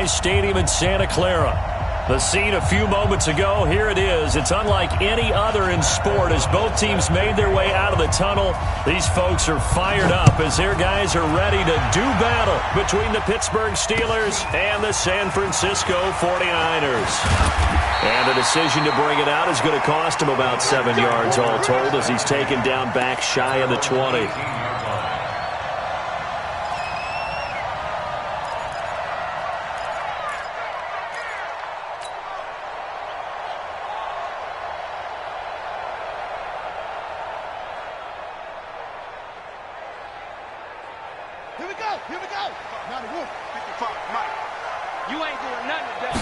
Boys Stadium in Santa Clara. The scene a few moments ago, here it is. It's unlike any other in sport as both teams made their way out of the tunnel. These folks are fired up as their guys are ready to do battle between the Pittsburgh Steelers and the San Francisco 49ers. And the decision to bring it out is going to cost him about 7 yards all told as he's taken down back shy of the 20. Here we go. Now the roof. 55, Mike. You ain't doing nothing today.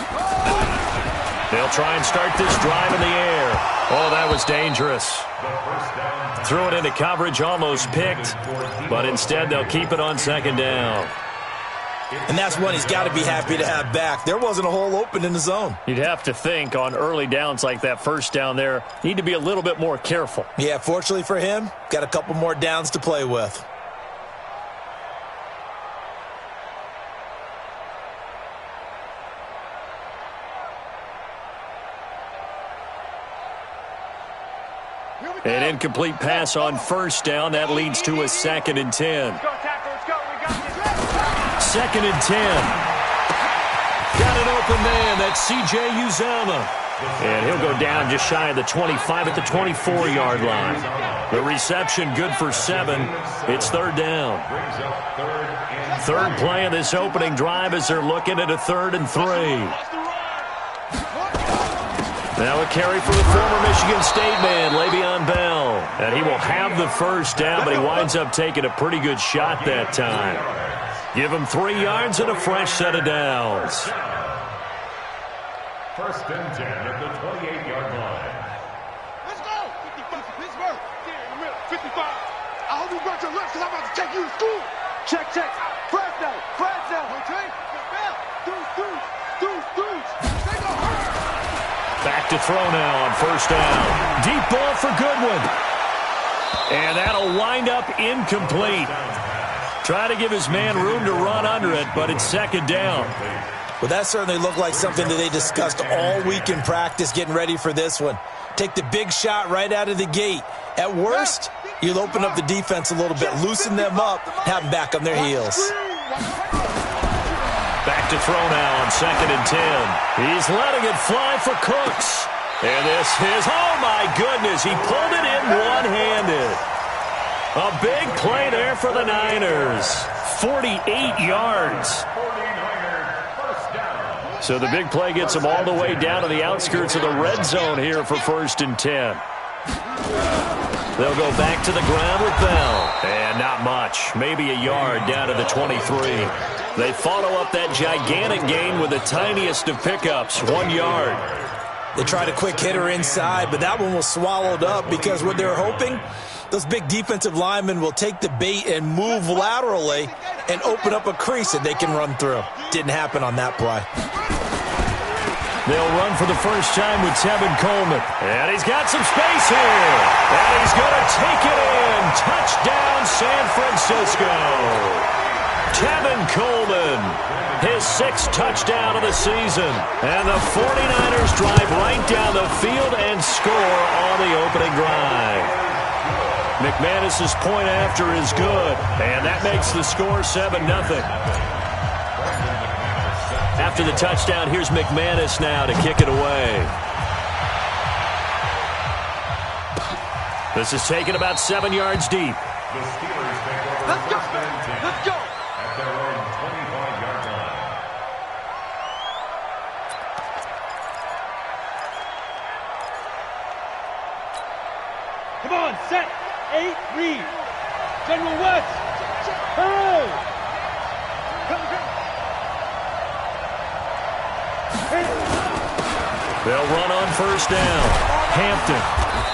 They'll try and start this drive in the air. Oh, that was dangerous. Threw it into coverage, almost picked, but instead they'll keep it on second down. And that's one he's got to be happy to have back. There wasn't a hole open in the zone. You'd have to think on early downs like that first down there, need to be a little bit more careful. Yeah, fortunately for him, got a couple more downs to play with. An incomplete pass on first down. That leads to a 2nd and 10. Second and 10. Got an open man. That's C.J. Uzomah. And he'll go down just shy of the 25 at the 24-yard line. The reception good for 7. It's third down. Third play of this opening drive as they're looking at a 3rd and 3. Now a carry for the former Michigan State man, Le'Veon Bell. And he will have the first down, but he winds up taking a pretty good shot that time. Give him 3 yards and a fresh set of downs. 1st and 10 at the 28-yard line. Let's go. 55 Pittsburgh. Yeah, in the middle. 55. I hope you brought your lunch because I'm about to take you to school. Check. Fresno. Okay? Deuce. They go hurt. Back to throw now on first down. Deep ball for Goodwin. And that'll wind up incomplete. Try to give his man room to run under it, but it's second down. Well, that certainly looked like something that they discussed all week in practice getting ready for this one. Take the big shot right out of the gate. At worst, you'll open up the defense a little bit, loosen them up, have them back on their heels. Back to throw now on 2nd and 10. He's letting it fly for Cooks. And this is, oh my goodness, he pulled it in one-handed. A big play there for the Niners. 48 yards. So the big play gets them all the way down to the outskirts of the red zone here for 1st and 10. They'll go back to the ground with Bell. And not much. Maybe a yard down to the 23. They follow up that gigantic gain with the tiniest of pickups, 1 yard. They tried a quick hitter inside, but that one was swallowed up because what they're hoping, those big defensive linemen will take the bait and move laterally and open up a crease that they can run through. Didn't happen on that play. They'll run for the first time with Tevin Coleman. And he's got some space here. And he's going to take it in. Touchdown, San Francisco. Tevin Coleman, his 6th touchdown of the season. And the 49ers drive right down the field and score on the opening drive. McManus's point after is good, and that makes the score 7-0. After the touchdown, here's McManus now to kick it away. This is taken about 7 yards deep. The Steelers take over Let's go. 1st and 10 Let's go. at their own 25-yard line. Come on, set. 8, read. General West. Hey. They'll run on first down. Hampton.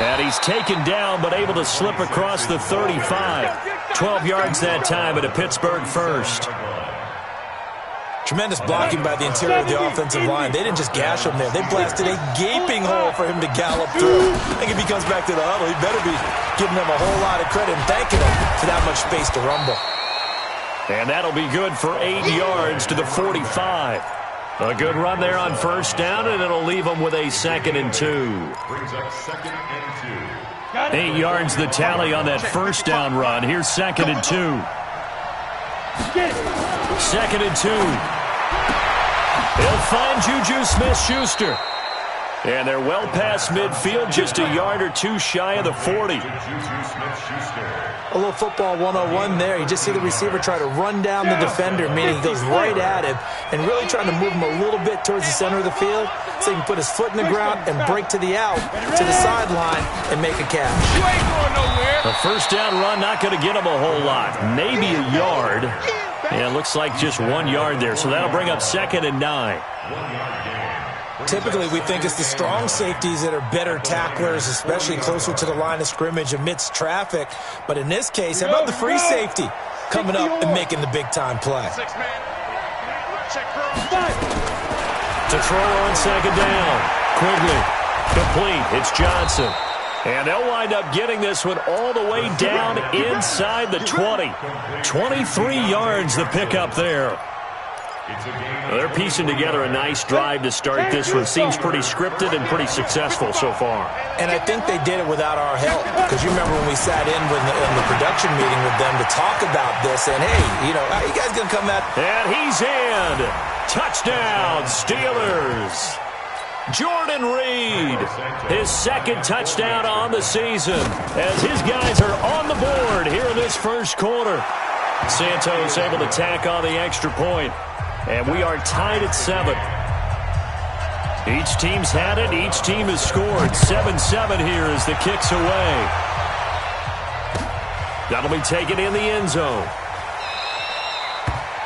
And he's taken down but able to slip across the 35. 12 yards that time at a Pittsburgh first. Tremendous blocking by the interior of the offensive line. They didn't just gash him there. They blasted a gaping hole for him to gallop through. I think if he comes back to the huddle, he better be giving them a whole lot of credit and thanking them for that much space to rumble. And that'll be good for 8 yards to the 45. A good run there on first down, and it'll leave them with a 2nd and 2. Brings up 2nd and 2. 8 yards the tally on that first down run. Here's 2nd and 2. 2nd and 2. They'll find Juju Smith-Schuster. And they're well past midfield, just a yard or two shy of the 40. A little football 101 there. You just see the receiver try to run down the defender, meaning he goes right at him and really trying to move him a little bit towards the center of the field so he can put his foot in the ground and break to the out, to the sideline, and make a catch. You ain't going nowhere. A first down run, not going to get him a whole lot. Maybe a yard. Yeah, it looks like just 1 yard there, so that'll bring up 2nd and 9. Typically, we think it's the strong safeties that are better tacklers, especially closer to the line of scrimmage amidst traffic. But in this case, how about the free safety coming up and making the big-time play? To throw on 2nd down. Quigley. Complete. It's Johnson. And they'll wind up getting this one all the way down inside the 20. 23 yards the pickup there. Well, they're piecing together a nice drive to start this one. Seems pretty scripted and pretty successful so far. And I think they did it without our help. Because you remember when we sat in the production meeting with them to talk about this. And, hey, you know, how you guys going to come out? And he's in. Touchdown, Steelers. Jordan Reed, his 2nd touchdown on the season as his guys are on the board here in this first quarter. Santos able to tack on the extra point. And we are tied at 7. Each team's had it. Each team has scored. 7-7 here as the kick's away. That'll be taken in the end zone.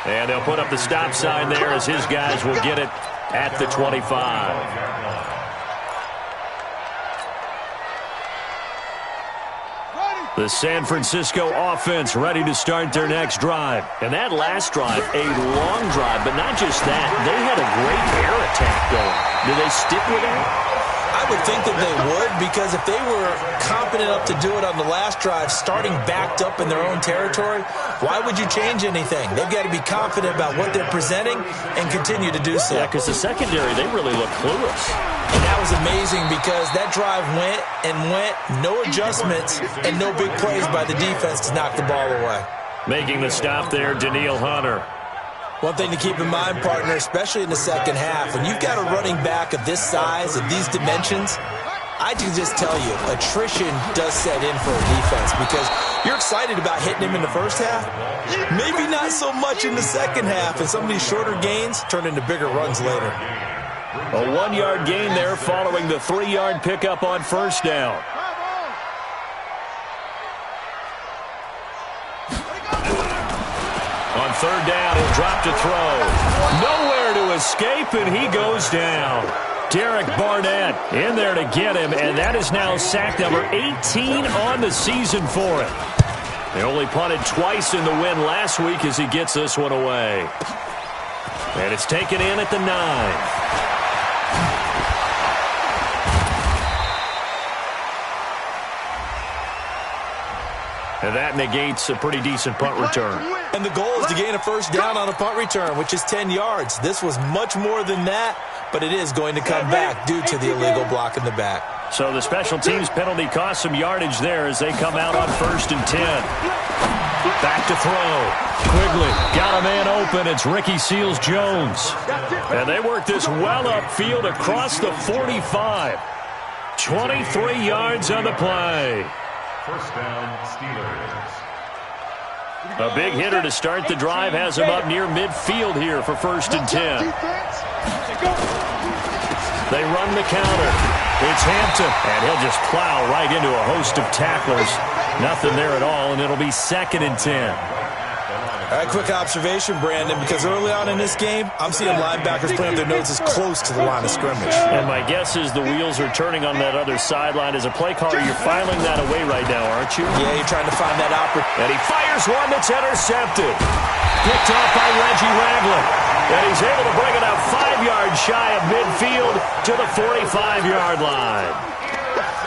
And they'll put up the stop sign there as his guys will get it at the 25. The San Francisco offense ready to start their next drive. And that last drive, a long drive, but not just that. They had a great air attack going. Do they stick with that? I would think that they would, because if they were confident enough to do it on the last drive, starting backed up in their own territory, why would you change anything? They've got to be confident about what they're presenting and continue to do so. Yeah, because the secondary, they really look clueless. And that was amazing because that drive went and went, no adjustments, and no big plays by the defense to knock the ball away. Making the stop there, Danielle Hunter. One thing to keep in mind, partner, especially in the second half, when you've got a running back of this size, of these dimensions, I can just tell you, attrition does set in for a defense because you're excited about hitting him in the first half. Maybe not so much in the second half, and some of these shorter gains turn into bigger runs later. A 1-yard gain there following the 3-yard pickup on first down. On third down, he'll drop to throw. Nowhere to escape, and he goes down. Derek Barnett in there to get him, and that is now sack number 18 on the season for him. They only punted twice in the win last week as he gets this one away. And it's taken in at the 9. And that negates a pretty decent punt return. And the goal is to gain a first down on a punt return, which is 10 yards. This was much more than that, but it is going to come back due to the illegal block in the back. So the special teams penalty cost some yardage there as they come out on 1st and 10. Back to throw. Quigley got a man open. It's Ricky Seals-Jones. And they work this well upfield across the 45. 23 yards on the play. First down, Steelers. A big hitter to start the drive has him up near midfield here for 1st and 10. They run the counter. It's Hampton, and he'll just plow right into a host of tacklers. Nothing there at all, and it'll be 2nd and 10. All right, quick observation, Brandon, because early on in this game, I'm seeing linebackers playing their noses close to the line of scrimmage. And my guess is the wheels are turning on that other sideline. As a play caller, you're filing that away right now, aren't you? Yeah, you're trying to find that opportunity. And he fires one that's intercepted. Picked off by Reggie Ragland. And he's able to bring it out 5 yards shy of midfield to the 45-yard line.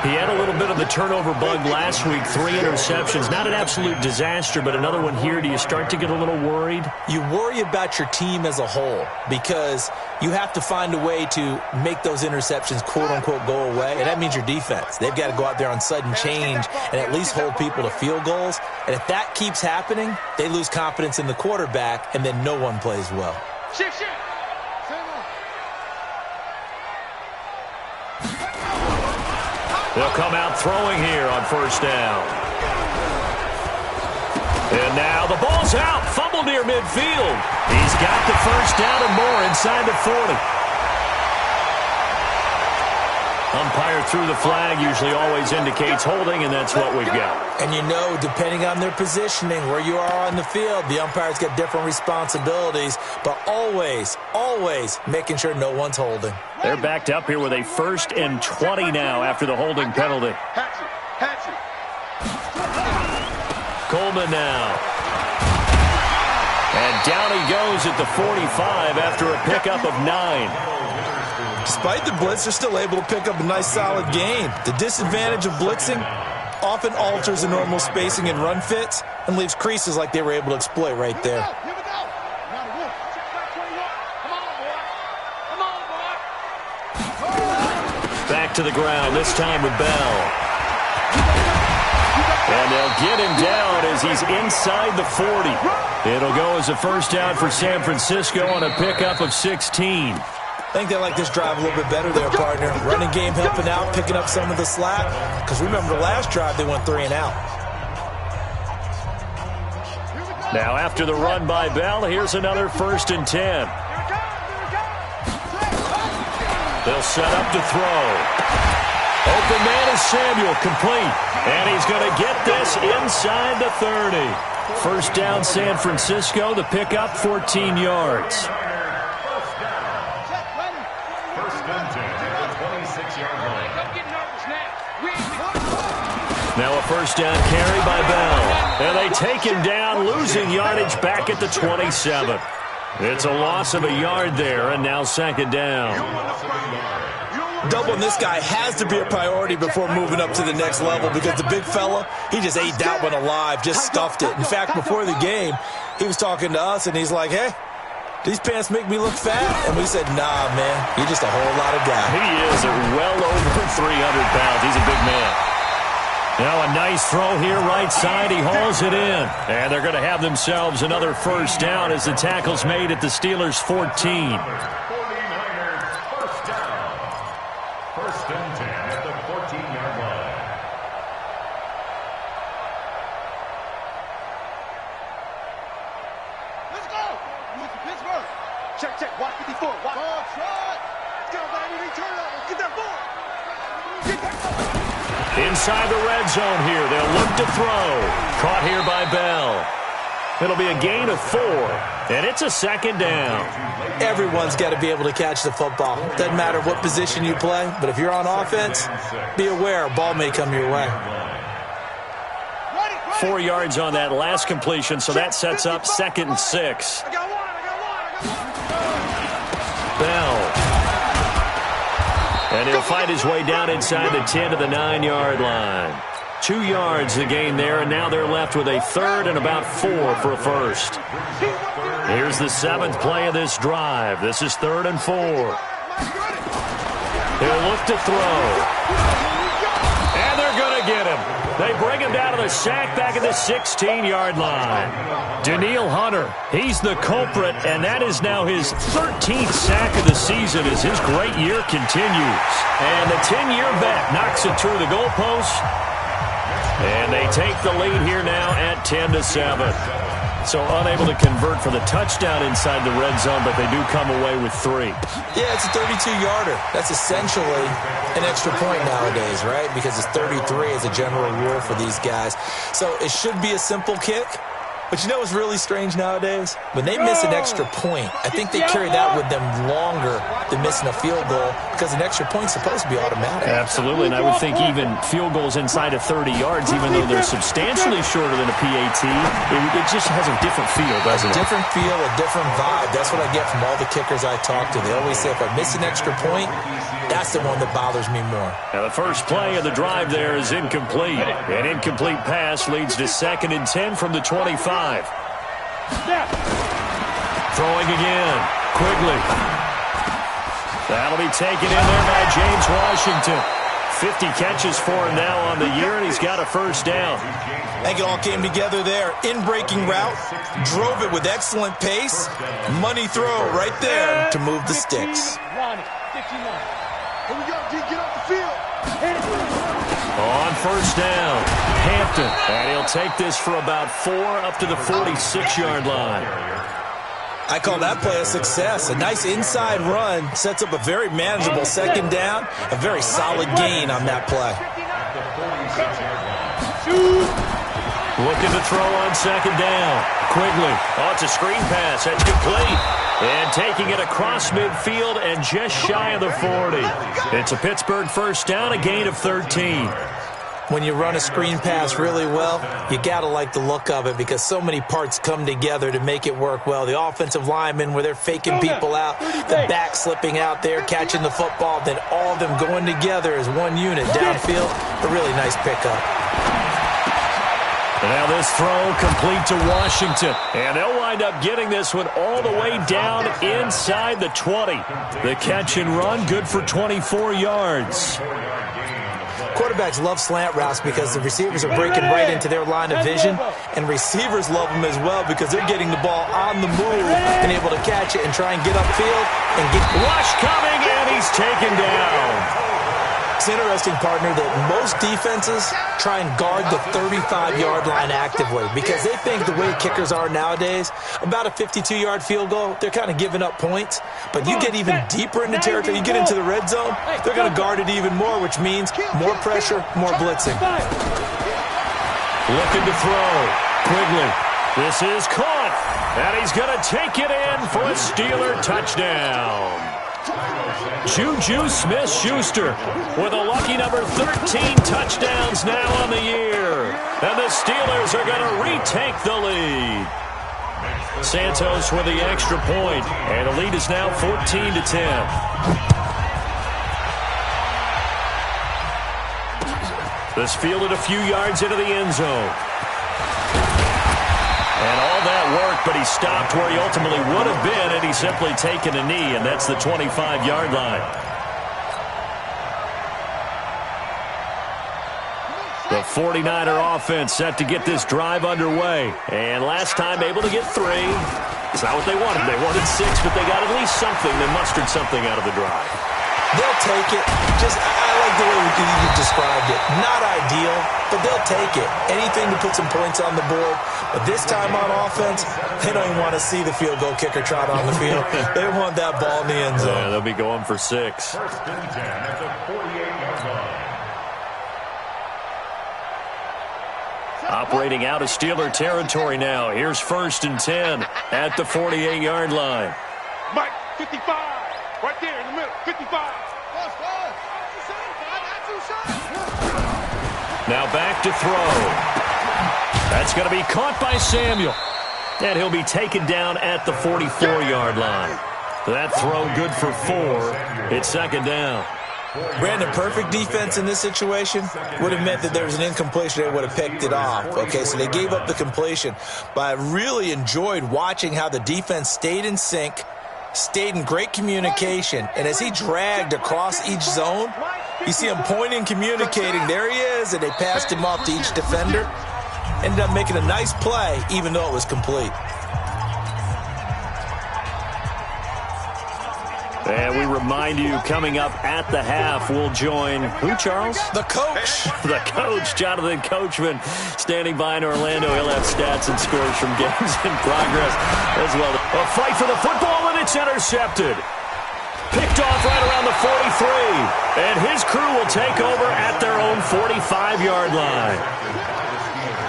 He had a little bit of the turnover bug last week, 3 interceptions. Not an absolute disaster, but another one here. Do you start to get a little worried? You worry about your team as a whole because you have to find a way to make those interceptions, quote-unquote, go away, and that means your defense. They've got to go out there on sudden change and at least hold people to field goals, and if that keeps happening, they lose confidence in the quarterback, and then no one plays well. Shift. They'll come out throwing here on first down. And now the ball's out. Fumble near midfield. He's got the first down and more inside the 40. Umpire threw the flag, usually always indicates holding, and that's what we've got. And you know, depending on their positioning, where you are on the field, the umpires get different responsibilities, but always making sure no one's holding. They're backed up here with a 1st and 20 now after the holding penalty. Coleman now. And down he goes at the 45 after a pickup of 9. Despite the blitz, they're still able to pick up a nice, solid gain. The disadvantage of blitzing often alters the normal spacing and run fits and leaves creases like they were able to exploit right there. Back to the ground, this time with Bell. And they'll get him down as he's inside the 40. It'll go as a first down for San Francisco on a pickup of 16. I think they like this drive a little bit better there, partner. Running game helping out, picking up some of the slack. Because remember, the last drive, they went 3 and out. Now, after the run by Bell, here's another 1st and 10. They'll set up to throw. Open man is Samuel, complete. And he's going to get this inside the 30. First down, San Francisco. The pickup, 14 yards. Now a first down carry by Bell. And they take him down, losing yardage back at the 27. It's a loss of a yard there, and now 2nd down. Doubling this guy has to be a priority before moving up to the next level because the big fella, he just ate that one alive, just stuffed it. In fact, before the game, he was talking to us, and he's like, hey, these pants make me look fat? And we said, nah, man, you're just a whole lot of guy. He is well over 300 pounds. He's a big man. Now a nice throw here right side. He hauls it in. And they're going to have themselves another first down as the tackle's made at the Steelers' 14. 49ers first down. 1st and 10 at the 14-yard line. Let's go. Pittsburgh. Check. Watch 54. Watch. Let's go, baby. Return over. Get that ball. Inside the red zone here. They'll look to throw. Caught here by Bell. It'll be a gain of 4, and it's a 2nd down. Everyone's got to be able to catch the football. Doesn't matter what position you play, but if you're on offense, be aware a ball may come your way. 4 yards on that last completion, so that sets up 2nd and 6. Bell. And he'll fight his way down inside the 10 to the 9-yard line. 2 yards the gain there, and now they're left with a 3rd and about 4 for a first. Here's the 7th play of this drive. This is 3rd and 4. He'll look to throw. And they're going to get him. They bring him down to the sack back at the 16-yard line. Danielle Hunter, he's the culprit, and that is now his 13th sack of the season as his great year continues. And the 10-year vet knocks it through the goalpost. And they take the lead here now at 10-7. So unable to convert for the touchdown inside the red zone, but they do come away with 3. Yeah, it's a 32-yarder. That's essentially an extra point nowadays, right? Because it's 33 as a general rule for these guys. So it should be a simple kick. But you know what's really strange nowadays? When they miss an extra point, I think they carry that with them longer than missing a field goal because an extra point's supposed to be automatic. Absolutely, and I would think even field goals inside of 30 yards, even though they're substantially shorter than a PAT, it just has a different feel, doesn't it? A different feel, a different vibe. That's what I get from all the kickers I talk to. They always say if I miss an extra point, that's the one that bothers me more. Now the first play of the drive there is incomplete. An incomplete pass leads to 2nd and 10 from the 25. Throwing again. Quigley. That'll be taken in there by James Washington. 50 catches for him now on the year, and he's got a first down. I think it all came together there. In-breaking route, drove it with excellent pace. Money throw right there to move the sticks. Here we go, G, get off the field. On first down, Hampton. And he'll take this for about 4 up to the 46-yard line. I call that play a success. A nice inside run sets up a very manageable 2nd down. A very solid gain on that play. Looking to throw on 2nd down. Quigley. Oh, it's a screen pass. That's complete. And taking it across midfield and just shy of the 40. It's a Pittsburgh first down, a gain of 13. When you run a screen pass really well, you got to like the look of it because so many parts come together to make it work well. The offensive linemen, where they're faking people out, the back slipping out there, catching the football, then all of them going together as one unit downfield. A really nice pickup. And now this throw complete to Washington. And they'll wind up getting this one all the way down inside the 20. The catch and run, good for 24 yards. Quarterbacks love slant routes because the receivers are breaking right into their line of vision, and receivers love them as well because they're getting the ball on the move and able to catch it and try and get upfield and get rush coming, and he's taken down. It's interesting, partner, that most defenses try and guard the 35-yard line actively because they think the way kickers are nowadays, about a 52-yard field goal, they're kind of giving up points. But you get even deeper into territory, you get into the red zone, they're going to guard it even more, which means more pressure, more blitzing. Looking to throw. Quigley. This is caught. And he's going to take it in for a Steeler touchdown. Juju Smith-Schuster with a lucky number 13 touchdowns now on the year. And the Steelers are going to retake the lead. Santos with the extra point, and the lead is now 14-10. This fielded a few yards into the end zone. And all that work, but he stopped where he ultimately would have been had he simply taken a knee, and that's the 25-yard line. The 49er offense set to get this drive underway. And last time able to get 3. It's not what they wanted. They wanted 6, but they got at least something. They mustered something out of the drive. They'll take it. I like the way you described it. Not ideal, but they'll take it. Anything to put some points on the board. But this time on offense, they don't even want to see the field goal kicker trot on the field. They want that ball in the end zone. Yeah, they'll be going for 6. First and 10 at the 48-yard line. Operating out of Steeler territory now. Here's 1st and 10 at the 48-yard line. Mike, 55. Right there in the middle, 55. Now back to throw. That's going to be caught by Samuel. And he'll be taken down at the 44-yard line. That throw good for 4. It's 2nd down. Brandon, perfect defense in this situation would have meant that there was an incompletion. They would have picked it off. Okay, so they gave up the completion. But I really enjoyed watching how the defense stayed in sync, stayed in great communication, and as he dragged across each zone, you see him pointing, communicating. There he is, and they passed him off to each defender. Ended up making a nice play, even though it was complete. And we remind you, coming up at the half, we'll join who, Charles? The coach. The coach, Jonathan Coachman, standing by in Orlando. He'll have stats and scores from games in progress as well. A fight for the football, and it's intercepted. Picked off right around the 43. And his crew will take over at their own 45-yard line.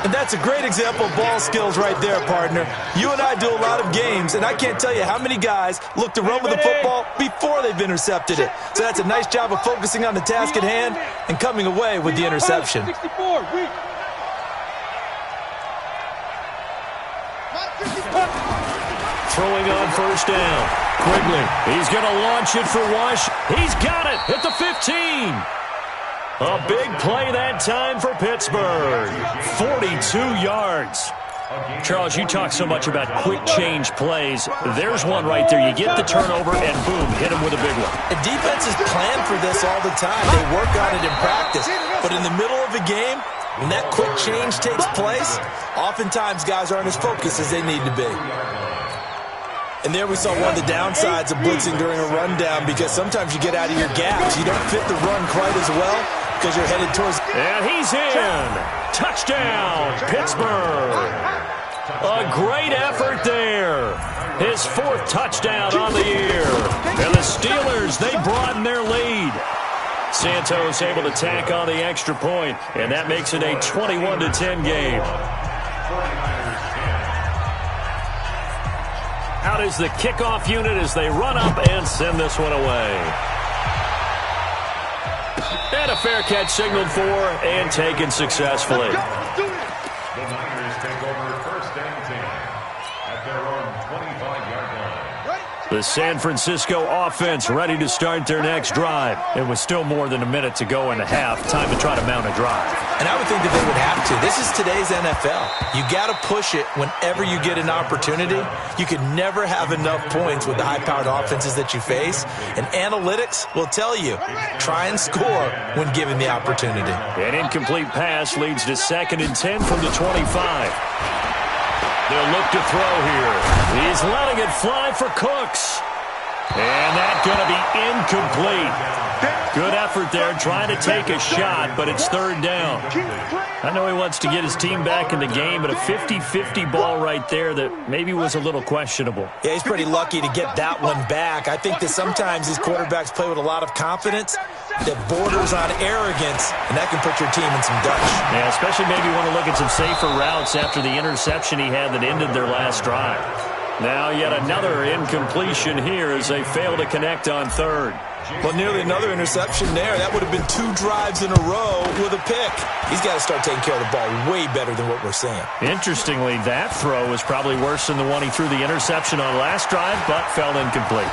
And that's a great example of ball skills right there, partner. You and I do a lot of games, and I can't tell you how many guys look to run with the football before before they've intercepted it. So that's a nice job of focusing on the task at hand and coming away with the interception. 64, Throwing on first down. Quigley, he's going to launch it for Wash. He's got it at the 15. A big play that time for Pittsburgh. 42 yards. Charles, you talk so much about quick change plays. There's one right there. You get the turnover, and boom, hit him with a big one. The defenses plan for this all the time. They work on it in practice. But in the middle of the game, when that quick change takes place, oftentimes guys aren't as focused as they need to be. And there we saw one of the downsides of blitzing during a rundown, because sometimes you get out of your gaps. You don't fit the run quite as well because you're headed towards... And he's in. Touchdown, Pittsburgh. A great effort there. His 4th touchdown on the year. And the Steelers, they broaden their lead. Santos able to tack on the extra point, and that makes it a 21-10 game. Out is the kickoff unit as they run up and send this one away. And a fair catch signaled for and taken successfully. The Niners take over first and 10 at their own 25-yard line. The San Francisco offense ready to start their next drive. It was still more than a minute to go in the half. Time to try to mount a drive. And I would think that they would have to. This is today's NFL. You got to push it whenever you get an opportunity. You can never have enough points with the high-powered offenses that you face. And analytics will tell you, try and score when given the opportunity. An incomplete pass leads to 2nd and 10 from the 25. They'll look to throw here. He's letting it fly for Cooks. And that's going to be incomplete. Good effort there, trying to take a shot, but it's 3rd down. I know he wants to get his team back in the game, but a 50-50 ball right there that maybe was a little questionable. Yeah, he's pretty lucky to get that one back. I think that sometimes these quarterbacks play with a lot of confidence that borders on arrogance, and that can put your team in some dutch. Yeah, especially maybe want to look at some safer routes after the interception he had that ended their last drive. Now yet another incompletion here as they fail to connect on 3rd. Well, nearly another interception there. That would have been 2 drives in a row with a pick. He's got to start taking care of the ball way better than what we're seeing. Interestingly, that throw was probably worse than the one he threw the interception on last drive, but fell incomplete.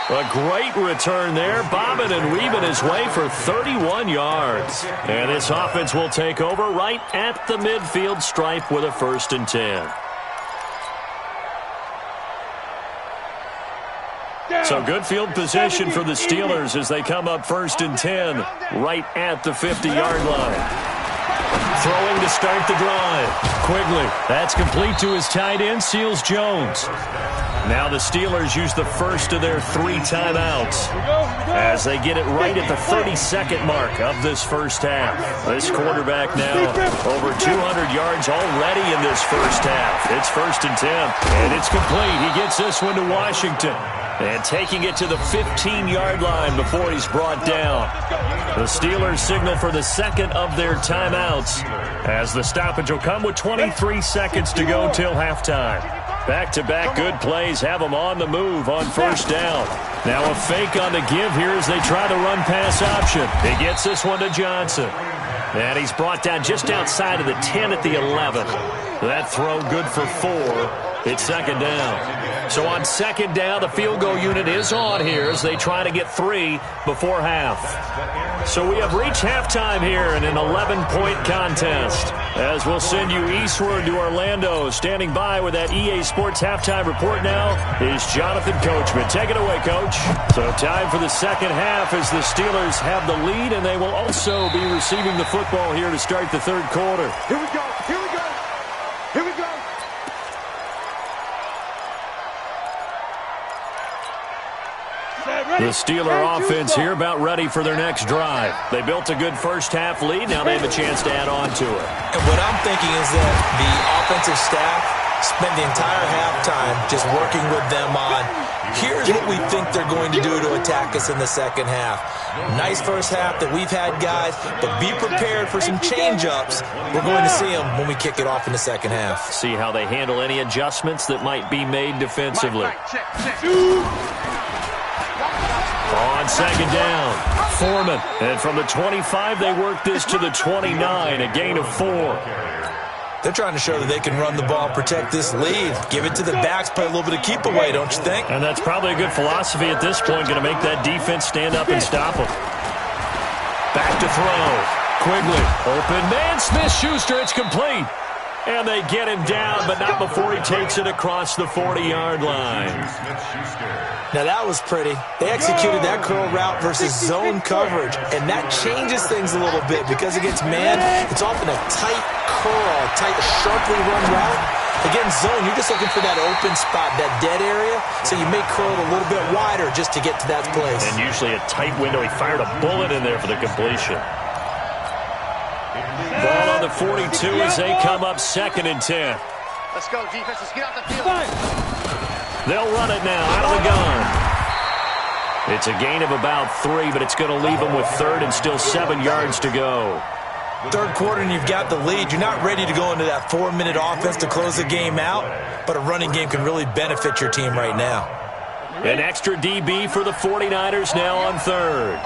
A great return there, bobbing and weaving his way for 31 yards. And this offense will take over right at the midfield stripe with a 1st and 10. So good field position for the Steelers as they come up 1st and 10 right at the 50-yard line. Throwing to start the drive. Quigley, that's complete to his tight end, Seals Jones. Now the Steelers use the first of their 3 timeouts as they get it right at the 32nd mark of this first half. This quarterback now over 200 yards already in this first half. It's 1st and 10, and it's complete. He gets this one to Washington. And taking it to the 15-yard line before he's brought down. The Steelers signal for the 2nd of their timeouts as the stoppage will come with 23 seconds to go till halftime. Back-to-back good plays have them on the move on 1st down. Now a fake on the give here as they try the run-pass option. He gets this one to Johnson. And he's brought down just outside of the 10 at the 11. That throw good for 4. It's 2nd down. So on 2nd down, the field goal unit is on here as they try to get 3 before half. So we have reached halftime here in an 11-point contest. As we'll send you eastward to Orlando. Standing by with that EA Sports halftime report now is Jonathan Coachman. Take it away, Coach. So time for the 2nd half as the Steelers have the lead, and they will also be receiving the football here to start the 3rd quarter. Here we go. Here we go. Here we go. The Steeler offense here about ready for their next drive. They built a good first half lead. Now they have a chance to add on to it. And what I'm thinking is that the offensive staff spent the entire halftime just working with them on Here's what we think they're going to do to attack us in the second half. Nice first half that we've had, guys, but be prepared for some change-ups. We're going to see them when we kick it off in the second half. See how they handle any adjustments that might be made defensively. On second down, Foreman. And from the 25, they work this to the 29, a gain of 4. They're trying to show that they can run the ball, protect this lead, give it to the backs, play a little bit of keep away, don't you think? And that's probably a good philosophy at this point, going to make that defense stand up and stop them. Back to throw. Quigley, open man, Smith-Schuster, it's complete. And they get him down, but not before he takes it across the 40-yard line. Now that was pretty. They executed that curl route versus zone coverage, and that changes things a little bit because against man, it's often a tight curl, tight, sharply run route. Against zone, you're just looking for that open spot, that dead area, so you may curl it a little bit wider just to get to that place. And usually a tight window. He fired a bullet in there for the completion. Ball on the 42 as they come up 2nd and 10. Let's go, defense. Let's get out the field. They'll run it now out of the gun. It's a gain of about 3, but it's going to leave them with 3rd and still 7 yards to go. Third quarter and you've got the lead. You're not ready to go into that 4-minute offense to close the game out, but a running game can really benefit your team right now. An extra DB for the 49ers now on 3rd.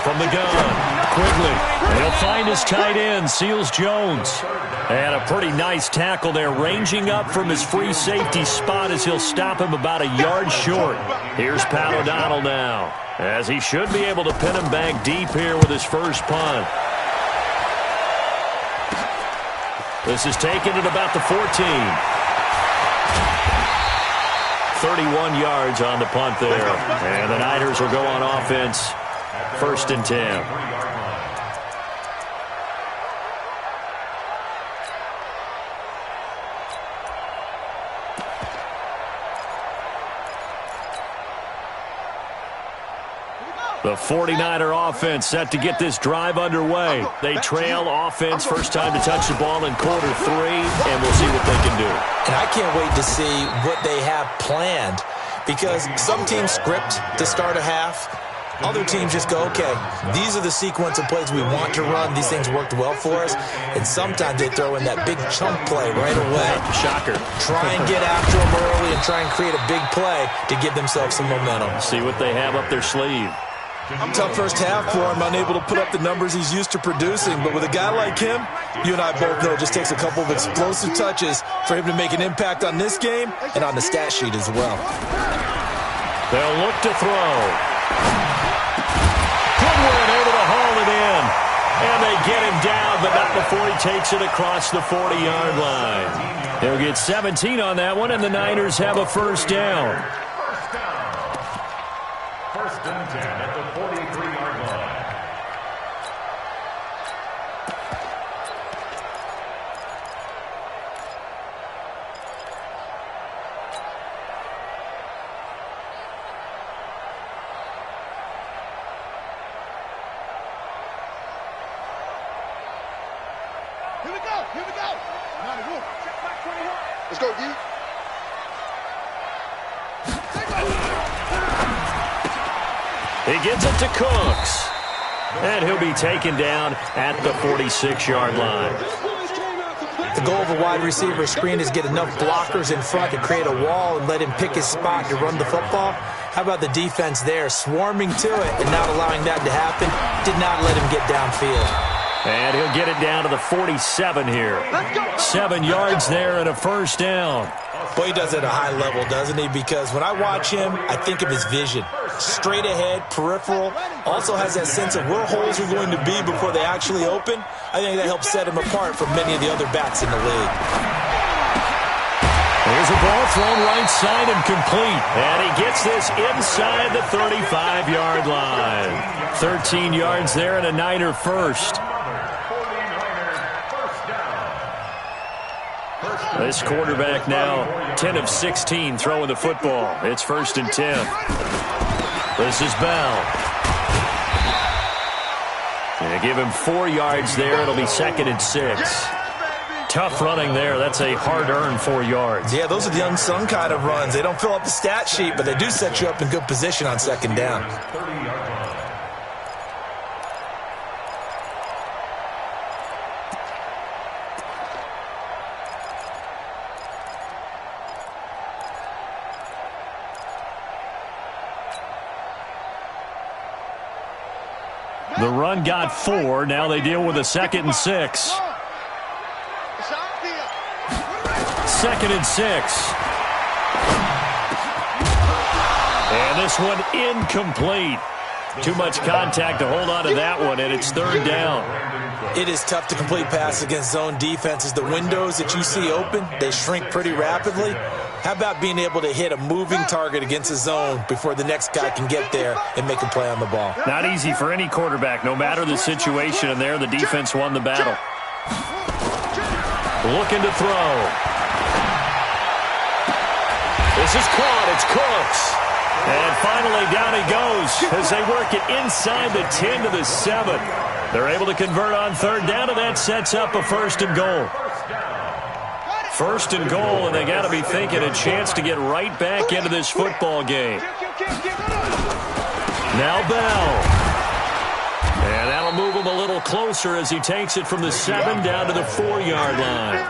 From the gun, Quigley. He'll find his tight end, Seals Jones. And a pretty nice tackle there, ranging up from his free safety spot as he'll stop him about a yard short. Here's Pat O'Donnell now, as he should be able to pin him back deep here with his first punt. This is taken at about the 14. 31 yards on the punt there. And the Niners will go on offense. 1st and 10. The 49er offense set to get this drive underway. They trail offense, first time to touch the ball in quarter 3, and we'll see what they can do. And I can't wait to see what they have planned, because some teams script to start a half. Other teams just go, okay, these are the sequence of plays we want to run. These things worked well for us. And sometimes they throw in that big chunk play right away. Shocker. Try and get after them early and try and create a big play to give themselves some momentum. See what they have up their sleeve. Tough first half for him, unable to put up the numbers he's used to producing. But with a guy like him, you and I both know it just takes a couple of explosive touches for him to make an impact on this game and on the stat sheet as well. They'll look to throw. Goodwin able to haul it in. And they get him down, but not before he takes it across the 40-yard line. They'll get 17 on that one, and the Niners have a first down. 1st and 10 at the 43-yard line. Here we go. Here we go. Check back 21. Let's go, D. He gets it to Cooks. And he'll be taken down at the 46-yard line. The goal of a wide receiver screen is get enough blockers in front to create a wall and let him pick his spot to run the football. How about the defense there, swarming to it and not allowing that to happen? Did not let him get downfield. And he'll get it down to the 47 here. 7 yards there and a first down. Boy, he does it at a high level, doesn't he? Because when I watch him, I think of his vision. Straight ahead, peripheral, also has that sense of where holes are going to be before they actually open. I think that helps set him apart from many of the other backs in the league. There's a ball thrown right side and complete. And he gets this inside the 35-yard line. 13 yards there and a Niner first. This quarterback now 10 of 16 throwing the football. It's 1st and 10. This is Bell. They give him 4 yards there. It'll be 2nd and 6. Tough running there. That's a hard-earned 4 yards. Yeah, those are the unsung kind of runs. They don't fill up the stat sheet, but they do set you up in good position on second down. 30-yard line. The run got 4. Now they deal with a 2nd and 6. 2nd and 6. And this one incomplete. Too much contact to hold on to that one, and it's 3rd down. It is tough to complete passes against zone defenses. The windows that you see open, they shrink pretty rapidly. How about being able to hit a moving target against a zone before the next guy can get there and make a play on the ball? Not easy for any quarterback, no matter the situation, and there the defense won the battle. Looking to throw. This is caught. It's Cooks. And finally down he goes as they work it inside the 10 to the 7. They're able to convert on 3rd down, and that sets up a 1st and goal. 1st and goal, and they got to be thinking a chance to get right back into this football game. Now Bell. And that'll move him a little closer as he takes it from the 7 down to the 4-yard line.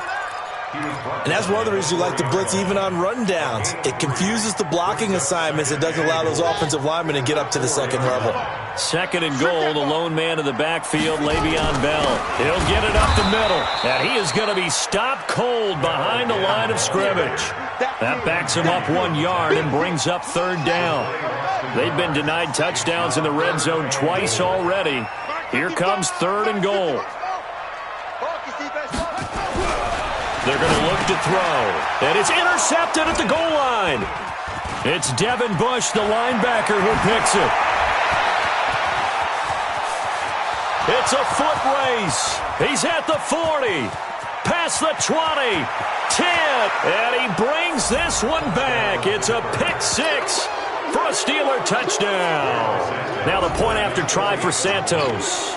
And that's one of the reasons you like to blitz even on rundowns. It confuses the blocking assignments. It doesn't allow those offensive linemen to get up to the 2nd level. 2nd and goal, the lone man in the backfield, Le'Veon Bell. He'll get it up the middle, and he is going to be stopped cold behind the line of scrimmage. That backs him up 1 yard and brings up 3rd down. They've been denied touchdowns in the red zone twice already. Here comes 3rd and goal. They're going to look to throw, and it's intercepted at the goal line. It's Devin Bush, the linebacker, who picks it. It's a foot race. He's at the 40, past the 20, 10, and he brings this one back. It's a pick 6 for a Steeler touchdown. Now the point after try for Santos.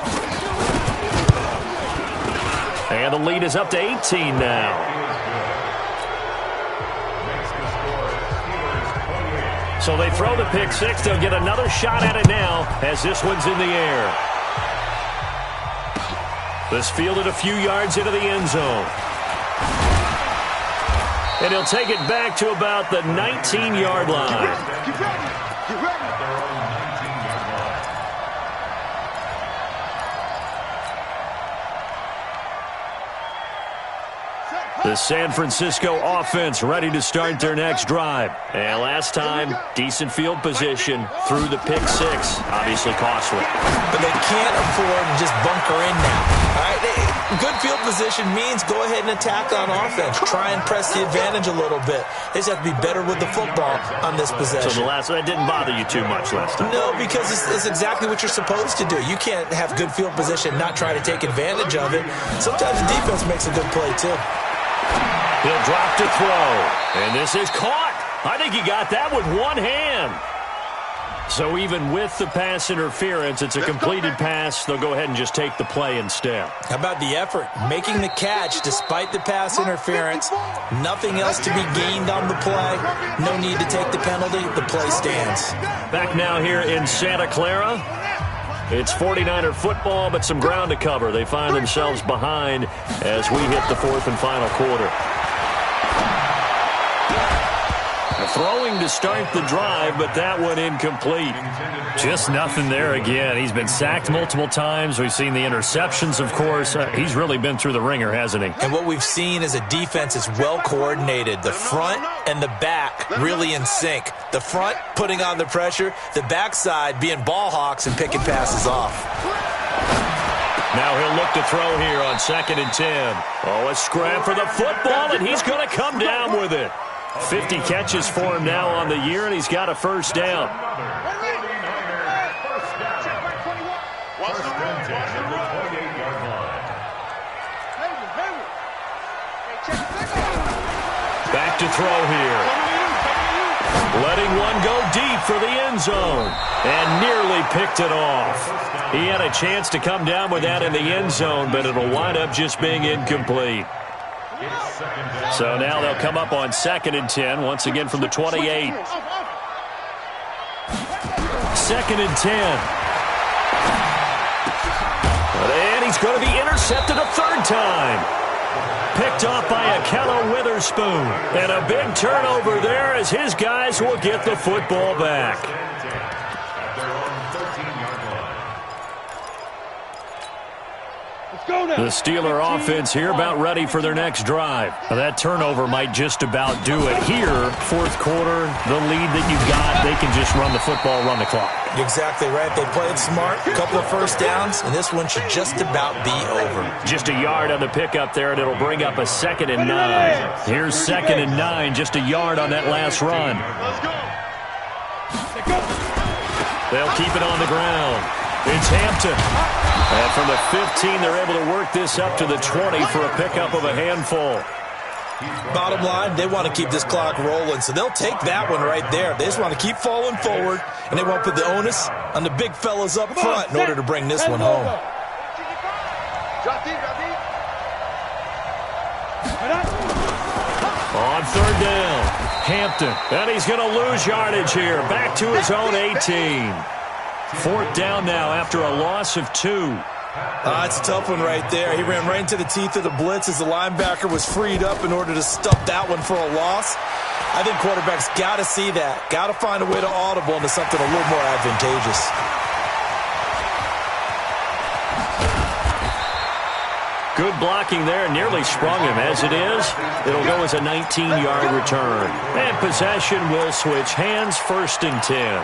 And the lead is up to 18 now. So they throw the pick 6. They'll get another shot at it now as this one's in the air. This fielded a few yards into the end zone. And he'll take it back to about the 19-yard line. Get ready. The San Francisco offense ready to start their next drive. And last time, decent field position through the pick 6. Obviously costly. But they can't afford to just bunker in now. All right? Good field position means go ahead and attack on offense. Try and press the advantage a little bit. They just have to be better with the football on this possession. So that didn't bother you too much last time? No, because it's exactly what you're supposed to do. You can't have good field position, not try to take advantage of it. Sometimes the defense makes a good play, too. He'll drop to throw. And this is caught. I think he got that with one hand. So even with the pass interference, it's a completed pass. They'll go ahead and just take the play instead. How about the effort? Making the catch despite the pass interference. Nothing else to be gained on the play. No need to take the penalty. The play stands. Back now here in Santa Clara. It's 49er football, but some ground to cover. They find themselves behind as we hit the 4th and final quarter. Throwing to start the drive, but that one incomplete. Just nothing there again. He's been sacked multiple times. We've seen the interceptions, of course. He's really been through the ringer, hasn't he? And what we've seen is a defense that's well coordinated. The front and the back really in sync. The front putting on the pressure, the backside being ball hawks and picking passes off. Now he'll look to throw here on 2nd and 10. Oh, a scrap for the football, and he's going to come down with it. 50 catches for him now on the year, and he's got a first down. Back to throw here. Letting one go deep for the end zone. And nearly picked it off. He had a chance to come down with that in the end zone, but it'll wind up just being incomplete. So now they'll come up on 2nd and 10, once again from the 28. 2nd and 10. And he's going to be intercepted a third time. Picked off by Ahkello Witherspoon. And a big turnover there as his guys will get the football back. The Steeler offense here about ready for their next drive. Now that turnover might just about do it. Here, 4th quarter, the lead that you've got, they can just run the football, run the clock. Exactly right. They played smart, a couple of first downs, and this one should just about be over. Just a yard on the pickup there, and it'll bring up a 2nd and 9. Here's 2nd and 9, just a yard on that last run. They'll keep it on the ground. It's Hampton. And from the 15, they're able to work this up to the 20 for a pickup of a handful. Bottom line, they want to keep this clock rolling, so they'll take that one right there. They just want to keep falling forward, and they want to put the onus on the big fellas up front in order to bring this one home. On 3rd down, Hampton. And he's going to lose yardage here. Back to his own 18. 4th down now after a loss of 2. It's a tough one right there. He ran right into the teeth of the blitz as the linebacker was freed up in order to stuff that one for a loss. I think quarterbacks got to see that. Got to find a way to audible into something a little more advantageous. Good blocking there. Nearly sprung him. As it is, it'll go as a 19-yard return. And possession will switch hands. 1st and 10.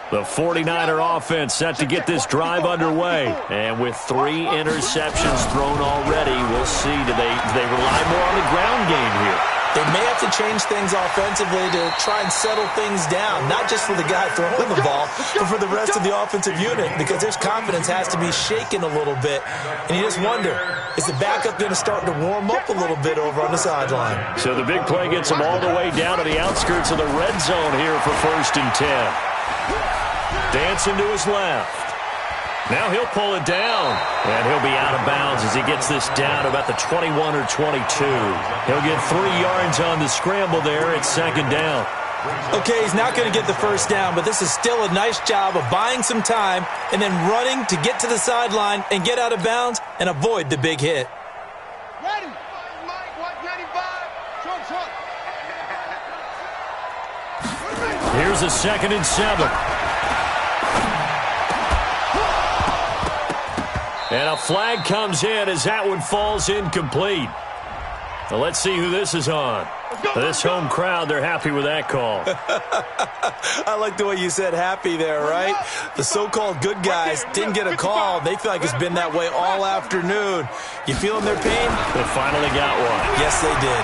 The 49er offense set to get this drive underway. And with 3 interceptions thrown already, we'll see. Do they rely more on the ground game here? They may have to change things offensively to try and settle things down, not just for the guy throwing the ball, but for the rest of the offensive unit, because their confidence has to be shaken a little bit. And you just wonder, is the backup going to start to warm up a little bit over on the sideline? So the big play gets him all the way down to the outskirts of the red zone here for 1st and 10. Dancing to his left. Now he'll pull it down, and he'll be out of bounds as he gets this down to about the 21 or 22. He'll get 3 yards on the scramble there at 2nd down. Okay, he's not going to get the 1st down, but this is still a nice job of buying some time and then running to get to the sideline and get out of bounds and avoid the big hit. Ready. Mike, 195. Short. Here's a 2nd and 7. And a flag comes in as that one falls incomplete. Now let's see who this is on. This home crowd, they're happy with that call. I like the way you said happy there, right? The so-called good guys didn't get a call. They feel like it's been that way all afternoon. You feeling their pain? They finally got one. Yes, they did.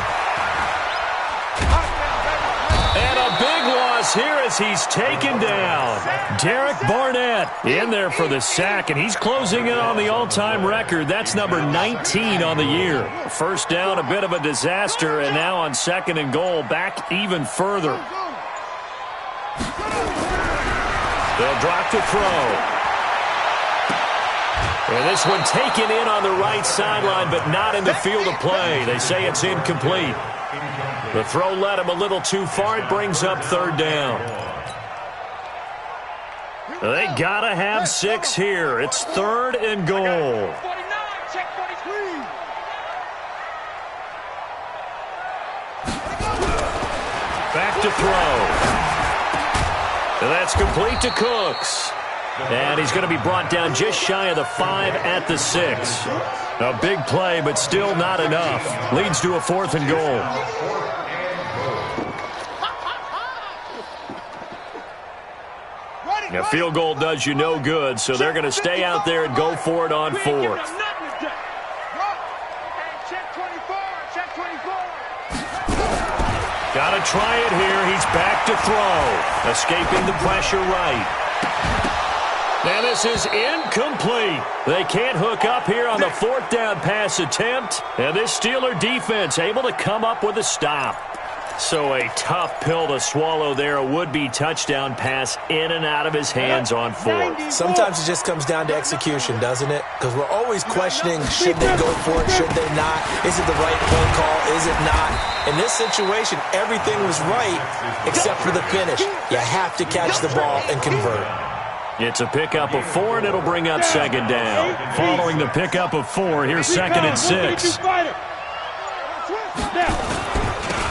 And a big loss here as he's taken down. Derek Barnett in there for the sack, and he's closing in on the all-time record. That's number 19 on the year. 1st down, a bit of a disaster, and now on 2nd and goal, back even further. They'll drop to throw. And this one taken in on the right sideline, but not in the field of play. They say it's incomplete. The throw led him a little too far. It brings up 3rd down. They got to have 6 here. It's 3rd and goal. Back to throw. And that's complete to Cooks. And he's going to be brought down just shy of the 5 at the 6. A big play, but still not enough. Leads to a 4th and goal. A field goal does you no good, so they're going to stay out there and go for it on 4th. Got to try it here. He's back to throw. Escaping the pressure right. And this is incomplete. They can't hook up here on the 4th down pass attempt. And this Steeler defense able to come up with a stop. So a tough pill to swallow there. A would-be touchdown pass in and out of his hands on fourth. Sometimes it just comes down to execution, doesn't it? Because we're always questioning, should they go for it, should they not? Is it the right play call, is it not? In this situation, everything was right except for the finish. You have to catch the ball and convert. It's a pickup of 4, and it'll bring up second down. Following the pickup of 4, here's 2nd and 6.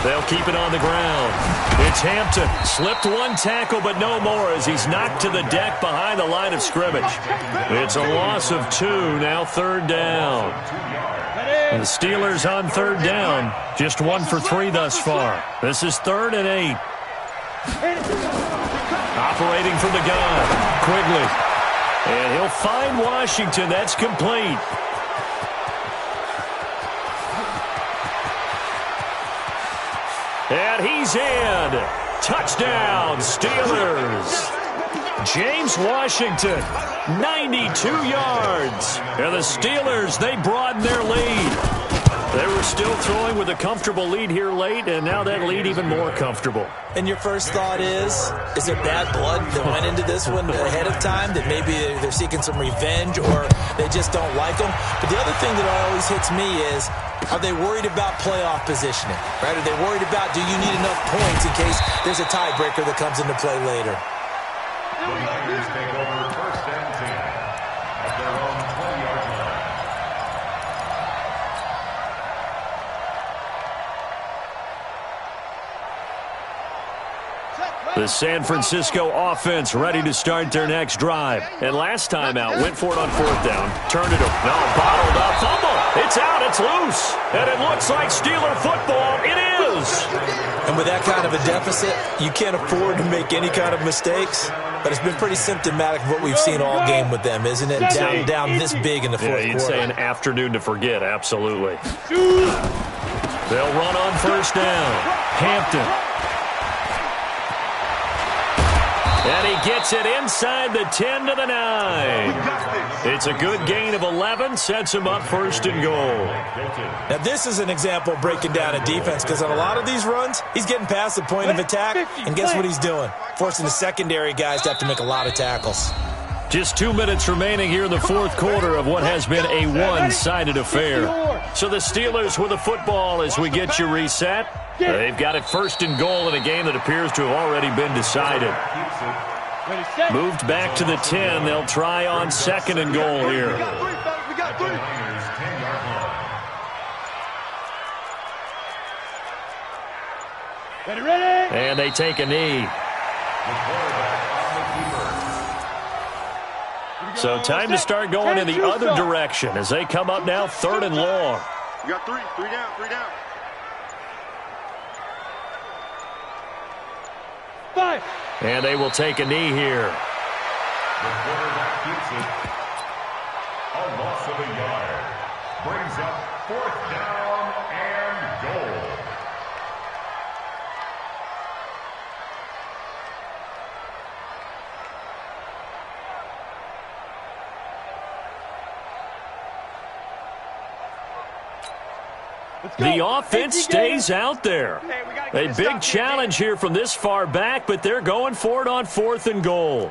They'll keep it on the ground. It's Hampton. Slipped one tackle, but no more as he's knocked to the deck behind the line of scrimmage. It's a loss of 2, now 3rd down. The Steelers on 3rd down, just 1 for 3 thus far. This is 3rd and 8. Operating from the gun, Quigley. And he'll find Washington. That's complete. And he's in. Touchdown, Steelers. James Washington, 92 yards. And the Steelers, they broaden their lead. They were still throwing with a comfortable lead here late, and now that lead even more comfortable. And your first thought is it bad blood that went into this one ahead of time, that maybe they're seeking some revenge or they just don't like them? But the other thing that always hits me is, are they worried about playoff positioning? Right? Are they worried about, do you need enough points in case there's a tiebreaker that comes into play later? The Niners take over 1st and 10 at their own 20-yard line. The San Francisco offense ready to start their next drive. And last time out, went for it on 4th down. Turned it over. No, bottled up. Fumble. It's out. It's loose. And it looks like Steeler football. It is. And with that kind of a deficit, you can't afford to make any kind of mistakes. But it's been pretty symptomatic of what we've seen all game with them, isn't it? Down this big in the fourth you'd quarter. say an afternoon to forget. Absolutely. They'll run on 1st down. Hampton. And he gets it inside the 10 to the 9. It's a good gain of 11, sets him up 1st and goal. Now, this is an example of breaking down a defense, because on a lot of these runs, he's getting past the point of attack, and guess what he's doing? Forcing the secondary guys to have to make a lot of tackles. Just 2 minutes remaining here in the fourth quarter of what has been a one-sided affair. So the Steelers with the football as we get you reset. They've got it 1st and goal in a game that appears to have already been decided. Moved back to the 10. They'll try on 2nd and goal here. We got 3. Ready? And they take a knee. So time to start going in the other direction as they come up now 3rd and long. We got 3 down, 3 down. 5. And they will take a knee here. The quarterback keeps it. A loss of a yard. Brings up 4th down and goal. The offense stays out there. A big challenge here from this far back, but they're going for it on 4th and goal.